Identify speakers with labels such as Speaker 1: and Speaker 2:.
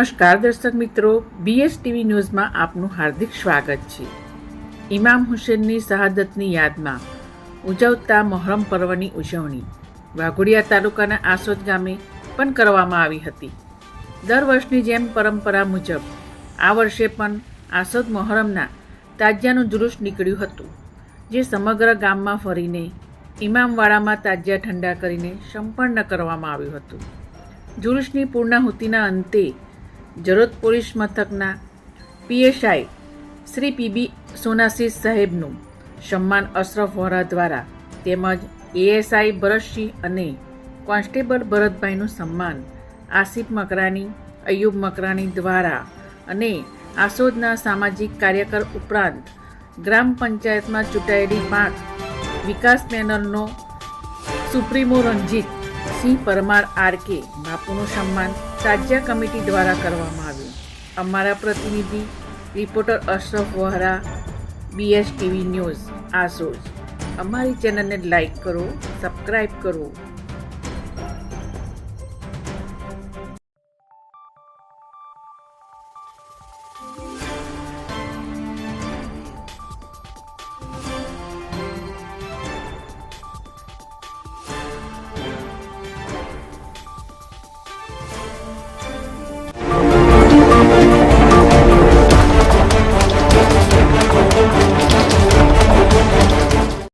Speaker 1: નમસ્કાર દર્શક મિત્રો, BSTV ન્યૂઝમાં આપનું હાર્દિક સ્વાગત છે. ઇમામ હુસેનની શહાદતની યાદમાં ઉજવતા મહોરમ પર્વની ઉજવણી વાઘોડિયા તાલુકાના આસોદ ગામે પણ કરવામાં આવી હતી. દર વર્ષની જેમ પરંપરા મુજબ આ વર્ષે પણ આસોદ મહોરમના તાજિયાનું જુલુસ નીકળ્યું હતું, જે સમગ્ર ગામમાં ફરીને ઇમામવાડામાં તાજિયા ઠંડા કરીને સંપન્ન કરવામાં આવ્યું હતું. જુલુસની પૂર્ણાહુતિના અંતે જરોદ પોલીસ મથકના PSI શ્રી PB સોનાસી સાહેબનું સન્માન અશરફ વોરા દ્વારા તેમજ ASI ભરતસિંહ અને કોન્સ્ટેબલ ભરતભાઈનું સન્માન આસિફ મકરાણી, અયુબ મકરાણી દ્વારા અને આસોદના સામાજિક કાર્યકર ઉપરાંત ગ્રામ પંચાયતમાં ચૂંટાયેલી 5 વિકાસ પેનલનો સુપ્રીમો રણજીત સિંહ પરમાર RK બાપુનું સન્માન તાજિયા કમિટી દ્વારા કરવામાં આવ્યું. અમારા પ્રતિનિધિ reporter Ashraf Vora, BSTV news Asod. અમારી ચેનલને લાઈક કરો, સબસ્ક્રાઈબ કરો.